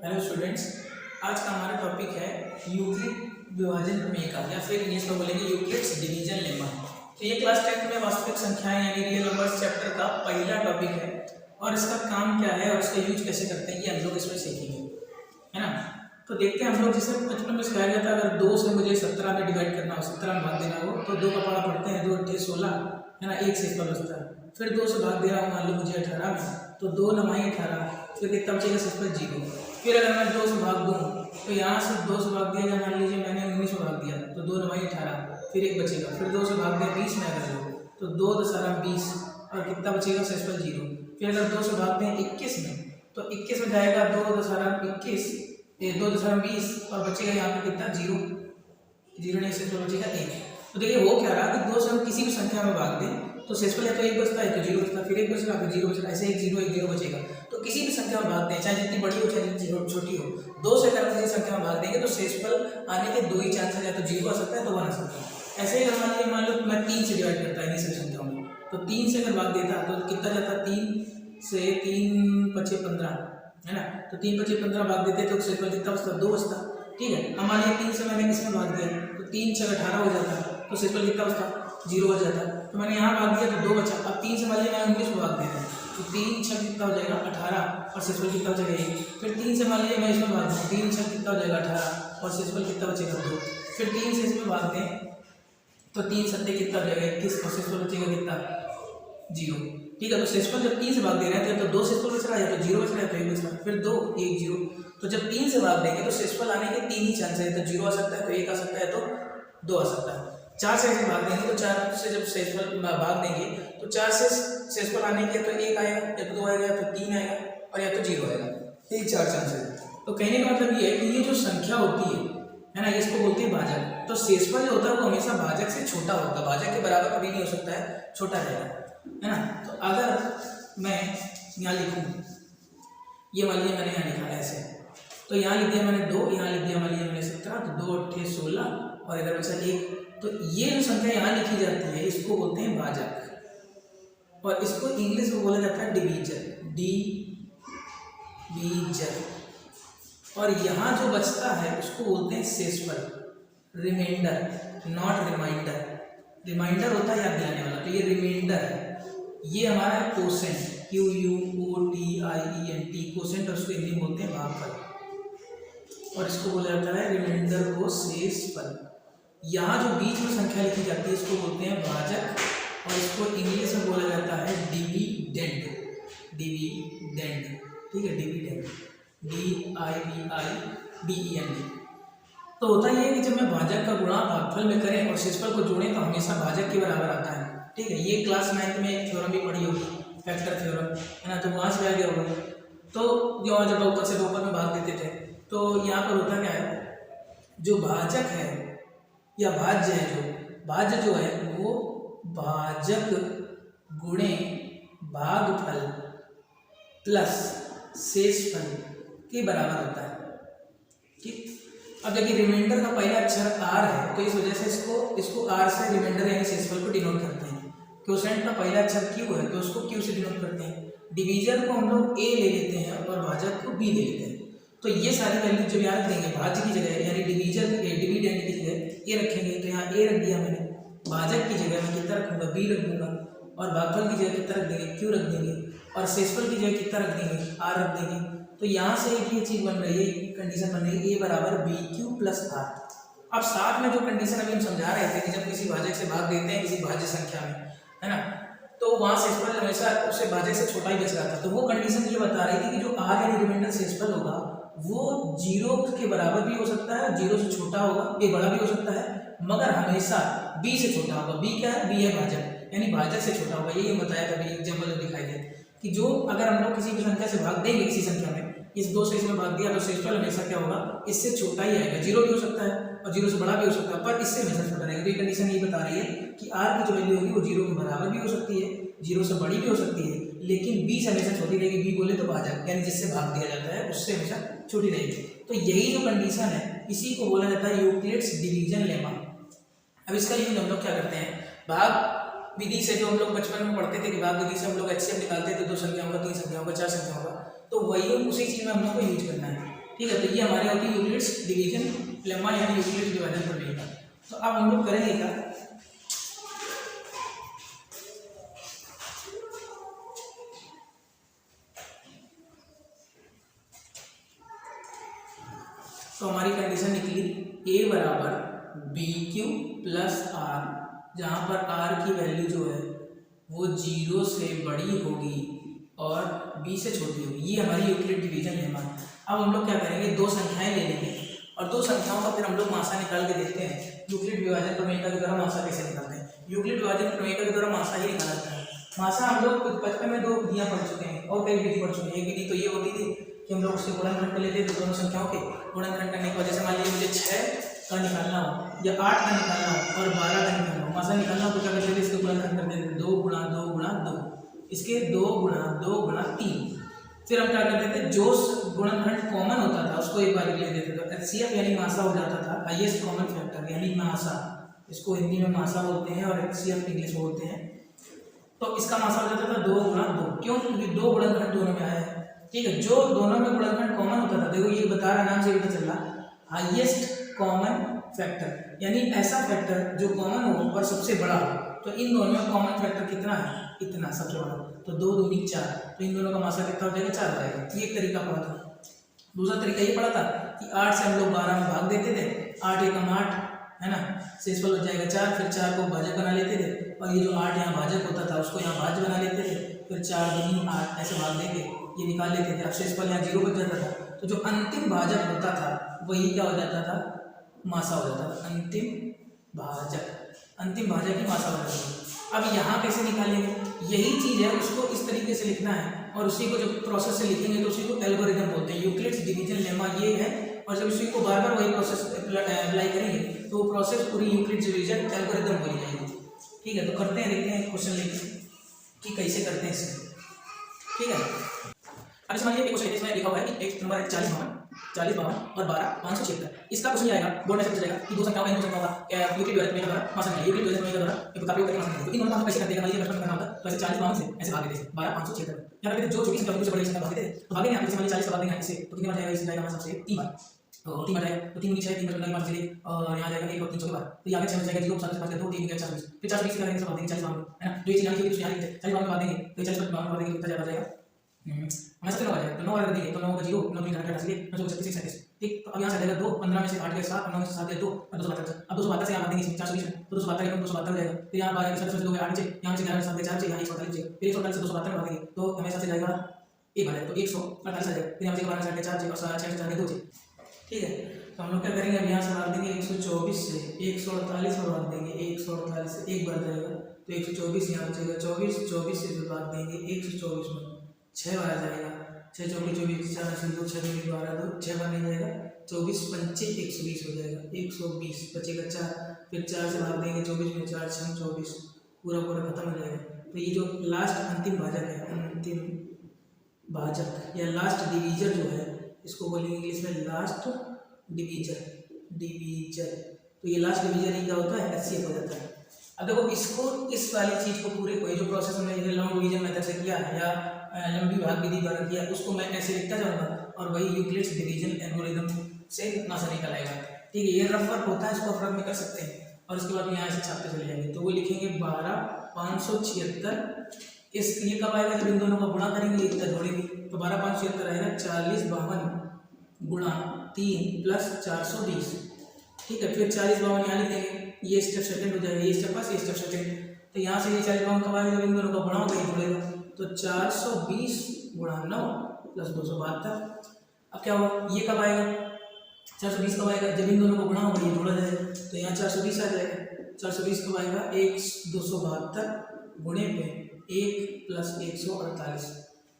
Hello students, आज का हमारा टॉपिक है यूक्लिड विभाजन प्रमेय का, या फिर इंग्लिश में बोलेंगे यूक्लिड्स डिवीजन लेमा। तो ये क्लास 10 में वास्तविक संख्याएं यानी रियल नंबर्स चैप्टर का पहला टॉपिक है और इसका काम क्या है और इसका यूज कैसे करते हैं ये हम लोग इसमें सीखेंगे, है ना। तो देखते हैं हम लोग, जैसे बचपन में सिखाया गया था, अगर 2 से मुझे 17 में डिवाइड करना हो, 17 में भाग देना हो, तो 2 का पढ़ा पढ़ते हैं, 2 8 16, है ना, 1 से इसका बचता है। फिर 2 से भाग दे रहा हूँ मान लो मुझे 18 में, तो 2 9 18, फिर कितना बचेगा 0। फिर अगर मैं 2 से भाग दूँ तो यहाँ से 2 से भाग दिया जाए, मान लीजिए मैंने 19 में भाग दिया तो 2 9 18, फिर 1 बचेगा। फिर 2 से भाग दिया 20 में अगर लो तो 2 10 20 और कितना बचेगा 0। फिर अगर 2 से भाग दें 21 में तो 21 में जाएगा 2 10 21, 2 10 20 और बचेगा यहाँ पे कितना 0 नहीं, शेषफल बचेगा 1। तो देखिए हो क्या रहा कि 2 से हम किसी भी संख्या में भाग दें तो शेषफल है तो 1 बचता है, तो 0 बचता है, फिर 1 बचेगा, फिर 0 बचेगा, ऐसे 1 0 बचेगा। तो किसी भी संख्या में भाग दें, चाहे जितनी बड़ी हो चाहे जितनी छोटी हो, 2 से अगर किसी संख्या में भाग देंगे तो शेषफल आने के 2 ही चांस है, या तो 0 आ सकता है तो 1 आ सकता है। ऐसे ही अगर मान लो मैं 3 से डिवाइड करता है इन्हीं सभी संख्याओं में, तो 3 से अगर भाग देता तो कितना जाता, 3 से 3 5 15, है ना। तो 3 5 15 भाग देते तो शेषफल कितना बचता, 2 बचता, ठीक है। अब मान लीजिए 3 से मैंने किसमें भाग दिया तो 3 6 18 हो जाता, तो शेषफल कितना बचता, 0 बच जाता। तो मैंने यहाँ भाग दिया तो 2 बचा। अब 3 से मान लीजिए मैं 19 में भाग देता तो 3 6 कितना हो जाएगा 18 और शेषफल कितना बचेगा 1। फिर 3 से मान लीजिए मैं इसमें भाग दूँ, 3 6 कितना हो जाएगा 18 और शेषफल कितना बचेगा 2। फिर 3 से इसमें भाग दें तो 3 7 कितना हो जाएगा 21 और शेषफल बचेगा कितना 0, ठीक है। तो शेषफल जब 3 से भाग दे रहे हैं तो 2 शेषफल बच रहा है, या तो 0 बच रहा है तो 1 बच रहा है, फिर 2 1 0। तो जब 3 से भाग देंगे तो शेषफल आने के 3 ही चांस है, तो 0 आ सकता है, तो 1 आ सकता है, तो 2 आ सकता है। 4 से भाग देंगे तो 4 से जब शेषफल भाग देंगे तो 4 से शेषफल आने के तो 1 आएगा, या तो 2 आएगा, या तो 3 आएगा और या तो 0 आएगा, ये 4 चांस है। तो कहने का मतलब ये है कि ये जो संख्या होती है ना, इसको बोलते हैं भाजक। तो शेषफल जो होता है वो हमेशा भाजक से छोटा होता है, भाजक के बराबर कभी नहीं हो सकता है, छोटा रहेगा, है ना। तो अगर मैं यहाँ लिखूँ, ये मान लीजिए मैंने यहाँ लिखा है ऐसे, तो यहाँ लिख दिया मैंने 2, यहाँ लिख दिया मान लीजिए मैंने 17, तो 2 8 16 और इधर बचा 1। तो ये जो संख्या यहाँ लिखी जाती है इसको बोलते हैं भाजक, और इसको इंग्लिश में बोला जाता है डिवीजर, डिवीजर। और यहाँ जो बचता है उसको बोलते हैं शेषफल, रिमाइंडर, नॉट रिमाइंडर। रिमाइंडर होता है याद दिलाने वाला, तो ये रिमाइंडर है। ये हमारा कोसेंट, QUOTIENT, कोसेंट, और उसको हिंदी में बोलते हैं भागफल, और इसको बोला जाता है रिमाइंडर को शेषफल। यहाँ जो बीच में संख्या लिखी जाती है इसको बोलते हैं भाजक, और इसको इंग्लिश में बोला जाता है डिविडेंड, डिविडेंड, ठीक है, डिविडेंड, DIVIDEND। तो होता ये है कि जब मैं भाजक का गुणा भागफल में करें और शेषफल को जोड़ें तो हमेशा भाजक के बराबर आता है, ठीक है। ये क्लास 9 में एक थ्योरम भी पढ़ी होगी, फैक्टर थ्योरम, है ना, तो वहाँ से आ गया होगा। तो जो जब ऊपर से ऊपर में भाग देते थे तो यहाँ पर होता क्या है, जो भाजक है या भाज्य है, जो भाज्य जो है वो भाजक गुणे भागफल प्लस शेषफल के बराबर होता है, ठीक। अब देखिए रिमाइंडर का पहला अक्षर R है, तो इस वजह से इसको R से रिमाइंडर यानी शेषफल को डिनोट करते हैं। क्वोशेंट का पहला अक्षर Q है तो उसको Q से डिनोट करते हैं। डिवीजर को हम लोग A ले लेते हैं और भाजक को B ले लेते हैं। तो ये सारी वैल्यू जब याद करेंगे, भाज्य की जगह यानी डिवीजर डिविडेंड की जगह A रखेंगे, तो यहाँ A रख दिया मैंने, भाजक की जगह मैं कितना रखूँगा B रख दूंगा, और भागफल की जगह कितना रख देंगे Q रख देंगे, और शेषफल की जगह कितना रख देंगे R रख देंगे। तो यहाँ से एक ये चीज़ बन रही है, कंडीशन बन रही है A बराबर BQ प्लस R। अब साथ में जो कंडीशन अभी हम समझा रहे थे कि जब किसी भाजक से भाग देते हैं किसी भाज्य संख्या में, है ना, तो वहाँ शेषफल हमेशा उससे भाजक से छोटा ही बच रहा था। तो वो कंडीशन ये बता रही थी कि जो R यानी रिमाइंडर शेषफल होगा वो 0 के बराबर भी हो सकता है, 0 से छोटा होगा, ये बड़ा भी हो सकता है, मगर हमेशा B से छोटा होगा। B क्या है, B है भाजक, यानी भाजक से छोटा होगा। ये बताया था अभी एग्जाम्पल जो दिखाई दे कि जो अगर हम लोग किसी भी संख्या से भाग देंगे, किसी संख्या में इस 2 से इसमें भाग दिया तो शेषफल हमेशा क्या होगा, इससे छोटा ही आएगा। 0 भी हो सकता है और 0 से बड़ा भी हो सकता है, पर इससे हमेशा छोटा रहेगा। तो ये कंडीशन ये बता रही है कि R की जो वैल्यू होगी वो 0 के बराबर भी हो सकती है, 0 से बड़ी भी हो सकती है, लेकिन B से हमेशा छोटी रहेगी। B बोले तो भाजक यानी जिससे भाग दिया जाता है उससे हमेशा छोटी रहेगी। तो यही जो कंडीशन है इसी को बोला जाता है यूक्लिड्स डिवीजन लेमा। अब इसका यूज हम लोग क्या करते हैं, भाग विधि से, जो हम लोग बचपन में पढ़ते थे कि भाग विधि से हम लोग HCF निकालते थे, 2 संख्याओं का, 3 संख्याओं का, 4 संख्याओं का, तो वही उसी चीज़ में हम लोग को यूज करना है। ठीक है, तो ये हमारे होती है यूक्लिड्स डिवीजन लेमा यानी यूक्लिड्स विभाजन प्रमेय का। तो अब हम लोग करेंगे क्या, तो हमारी कंडीशन निकली a बराबर बी क्यू प्लस आर, जहाँ पर आर की वैल्यू जो है वो 0 से बड़ी होगी और b से छोटी होगी। ये हमारी यूक्लिड डिवीजन लेमा है। अब हम लोग क्या करेंगे, दो संख्याएं ले लेंगे और दो संख्याओं का फिर हम लोग मासा निकाल के देखते हैं यूक्लिड विभाजन प्रमेय के द्वारा मासा कैसे निकालते हैं। यूक्लिड विभाजन प्रमेय के द्वारा मासा ही निकाला जाता है। मासा हम लोग बचपन में 2 विधियाँ पढ़ चुके हैं और कई विधि पढ़ चुके हैं। एक विधि तो ये होती थी कि हम लोग उसके गुणनखंड कर लेते थे, दोनों संख्याओं के गुणनखंड करने की वजह से मान लीजिए मुझे 6 का निकालना हो या 8 का निकालना हो और 12 का निकालना हो, मासा निकालना हो तो क्या करते थे, इसके गुणनखंड कर देते थे 2 गुणा 2 गुणा 2, इसके 2 गुणा 2 गुणा 3। फिर हम क्या करते थे, जो गुणनखंड कॉमन होता था उसको एक बार ले देते थे, एचसीएफ यानी मासा हो जाता था, हाईएस्ट कॉमन फैक्टर यानी मासा, इसको हिंदी में मासा बोलते हैं और एचसीएफ इंग्लिश में बोलते हैं। तो इसका मासा हो जाता था 2 गुणा 2, क्यों, क्योंकि 2 गुणनखंड दोनों में आया है। ठीक है, जो दोनों में गुणनखंड कॉमन होता था, देखो ये बता रहा, नाम से पता चल रहा, हाईएस्ट कॉमन फैक्टर यानी ऐसा फैक्टर जो कॉमन हो और सबसे बड़ा हो। तो इन दोनों में कॉमन फैक्टर कितना है, इतना सबसे बड़ा, तो 2 दूनी 4, तो इन दोनों का मासा कितना हो जाएगा, 4 हो जाएगा। ये एक तरीका पड़ा था। दूसरा तरीका ये पड़ा था कि 8 से हम लोग 12 में भाग देते थे, 8 एकम 8 है ना, शेषफल हो जाएगा 4, फिर 4 को भाजक बना लेते थे और ये जो 8 यहाँ भाजक होता था उसको यहाँ भाज्य बना लेते थे, फिर 4 दूनी 8 ऐसे भाग देके ये निकाल लेते थे। अब शेषफल यहाँ 0 बच जाता था, तो जो अंतिम भाजक होता था वही क्या हो जाता था, मासा हो जाता था। अंतिम भाजक ही मासा हो जाता था। अब यहाँ कैसे निकालेंगे, यही चीज़ है, उसको इस तरीके से लिखना है और उसी को जब प्रोसेस से लिखेंगे तो उसी को एल्गोरिथम बोलते हैं। यूक्लिड्स डिवीजन लेमा ये है, और जब उसी को बार बार वही प्रोसेस अप्लाई करेंगे तो वो प्रोसेस पूरी यूक्लिड्स डिवीजन एल्गोरिथम बोली जाएगी। ठीक है, तो करते हैं, देखते हैं क्वेश्चन लेके कि कैसे करते हैं इसे। ठीक है, अब इसमें ये क्वेश्चन इसमें लिखा हुआ है कि एक नंबर 40 52 और 12 576। इसका क्वेश्चन आएगा, बोर्ड में से पूछा जाएगा कि दो संख्याओं का यूक्लिड विभाजन प्रमेय के द्वारा मासा निकालिए। यूक्लिड विभाजन प्रमेय के द्वारा एक काफी करके मासा निकालिए। तो इन दोनों का हम कैसे करते हैं, मान लीजिए बचपन में करना होता तो ऐसे 40 52 से ऐसे भाग देते थे 12 576। यहाँ पे जो छोटी संख्या से बड़ी संख्या भाग देते थे, तो भागेंगे यहाँ पे, मान लीजिए 40 का भाग देंगे इससे, तो कितनी बार जाएगा, इससे जाएगा हमारे सबसे 3 बार, तो 3 बार जाएगा, तो 3 6 3 बचपन 5 चलिए और यहाँ जाएगा 1 और 3 के बाद, तो यहाँ पे 6 जाएगा 0 7 5 2 3 4 20, फिर 4 20 का करेंगे, सब भाग देंगे 40 52 है ना, जो ये चीज यहाँ लिखी है यहाँ लिखी 40 52 भाग देंगे, तो 40 52 भाग देंगे कितना जाएगा, हमें सबसे 9 आ जाएगा, तो 9 बार देंगे तो 9 का 0 9 3 घटा लिए 9 36 37। ठीक, तो अब यहाँ से आ जाएगा 2 15 में से 8 गए 7 9 में से 7 गए 2 और 272। अब 272 से यहाँ देंगे 420 में, तो 272 का 272 हो जाएगा, फिर यहाँ 12 के 2 8 नीचे, यहाँ से 11 7 4 यहाँ 148 फिर 148 से 272 में भागेंगे तो हमेशा से जाएगा एक बार, तो 148 आ जाएगा, फिर यहाँ से 12 से 4 और 6 से 4 2। ठीक है, तो हम लोग क्या करेंगे, अब यहाँ से भाग देंगे 124 से 148 में भाग देंगे, 148 से एक बार जाएगा तो 124 यहाँ बचेगा 24 से भाग देंगे 124 में 6 बार आ जाएगा, 6 चौकी 24 4 से 2 6 2 12 2 6 बार नहीं जाएगा, 24 पंचे 120 हो जाएगा, 120 बचेगा 4, फिर 4 से भाग देंगे 24 में 4 6 24 पूरा खत्म हो जाएगा। तो ये जो लास्ट अंतिम भाजक है, अंतिम भाजक या लास्ट डिवीजर जो है, इसको बोलेंगे इंग्लिश में लास्ट डिवीजर। तो ये लास्ट डिवीजर ही क्या होता है, एचसीएफ हो जाता है। अब देखो इसको, इस वाली चीज़ को पूरे को जो प्रोसेस हमने लॉन्ग डिवीजन मेथड से किया है या लंबी भाग विधि द्वारा किया, उसको मैं ऐसे लिखता जाऊंगा और वही यूक्लिड्स डिवीजन एल्गोरिथम से मासा निकल आएगा। ठीक है, ये रफ वर्क होता है, इसको रफ में कर सकते हैं और उसके बाद यहाँ से छापते चले जाएंगे। तो वो लिखेंगे 12 576। इस ये कब आएगा, जब इन दोनों का गुणा करेंगे, इतना जोड़ेंगे, तो 12 576 आएगा 40 52 गुणा 3 प्लस 420। ठीक है, फिर 40 52 यहाँ लिख देंगे, ये स्टेप सेकंड हो जाएगा, ये स्टेप फर्स्ट, ये स्टेप सेकंड। तो यहाँ से ये 40 52 कब आएगा, जब इन दोनों का गुणा होगा, ये जुड़ेगा, तो 420 गुणा 9 प्लस 272। अब क्या होगा, ये कब आएगा, 420 कब आएगा, जब इन दोनों को गुणा होगा, ये जोड़ा जाएगा, तो यहाँ 420 आ जाएगा। 420 कब आएगा, 272 गुणे पे 1 प्लस 148।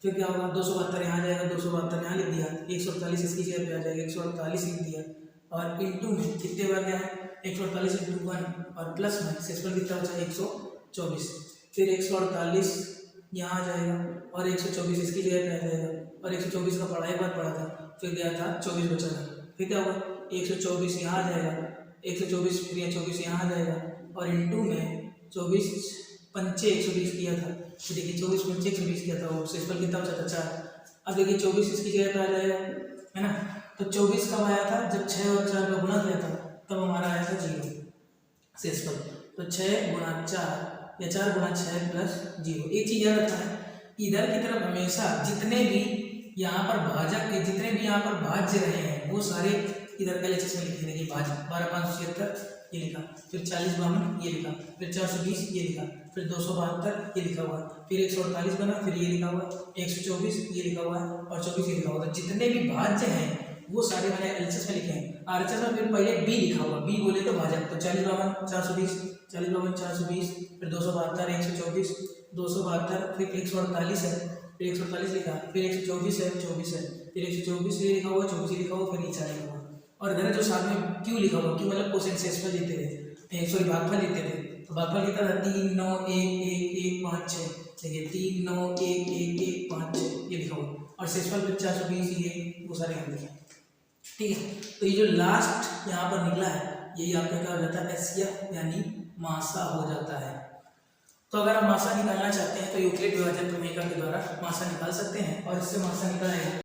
फिर क्या होगा, 272 यहाँ आ जाएगा, 272 यहाँ लिख दिया, 148 इसकी जगह पे आ जाएगा, 148 लिख दिया और इंटू में कितने बार गया है, 148 इंटू 1 और प्लस में शेषफल कितना बचा, 124। फिर 148 यहाँ आ जाएगा और 124 इसकी जगह पे आ जाएगा और 124 का पढ़ा एक बार पढ़ा था, फिर गया था 24 बचा था। फिर क्या होगा, 124 यहाँ आ जाएगा, 124 फिर यहाँ 24 यहाँ आ जाएगा और इंटू में 24 पंचे 120 किया था, तो देखिए 24 पंचे 120 किया था, वो शेषफल कितना बचा था 4। अब देखिए 24 इसकी जगह पे आ जाएगा, है ना, तो तो 24 कब आया था, जब 6 और 4 का गुणा किया था, तब हमारा आया था 0 शेषफल। तो 6 गुणा 4 या 4 गुणा 6 प्लस 0। एक चीज़ याद रखना है, इधर की तरफ हमेशा जितने भी यहाँ पर भाजक के जितने भी यहाँ पर भाज्य रहे हैं वो सारे इधर LHS में लिखे देखिए। भाज्य 12,576 ये लिखा, फिर 40,52 ये लिखा, फिर 420 ये लिखा, फिर 272 ये लिखा हुआ, फिर 148 बना, फिर ये लिखा हुआ, 124 ये लिखा हुआ है और 24 ये लिखा हुआ। तो जितने भी भाज्य हैं वो सारे मैंने LHS में लिखे हैं। RHS में फिर पहले B लिखा हुआ, B बोले तो भाजक, तो 40,52 420, 40,52 420, फिर 272 124, 272 फिर 148 है, फिर 148 लिखा, फिर 124 है 24 है, फिर 124 ये लिखा हुआ, 24 लिखा हुआ, फिर 4 लिखा हुआ। और इधर जो साथ में क्यों लिखा हुआ, क्यों मतलब कोसेंट शेषफल लेते थे, सॉरी भागफल लेते थे। तो भागफल कितना था 3 9 1 1 1 5 6, देखिए 3 9 1 1 1 5 6 ये लिखा हुआ, और शेषफल फिर 420 ये वो सारे हम लिखे। ठीक है, तो ये जो लास्ट यहाँ पर निकला है यही आपका क्या हो जाता है, HCF यानी मासा हो जाता है। तो अगर आप मासा निकालना चाहते हैं तो यूक्लिड विभाजन प्रमेय के द्वारा मासा निकाल सकते हैं, और इससे मासा निकल आएगा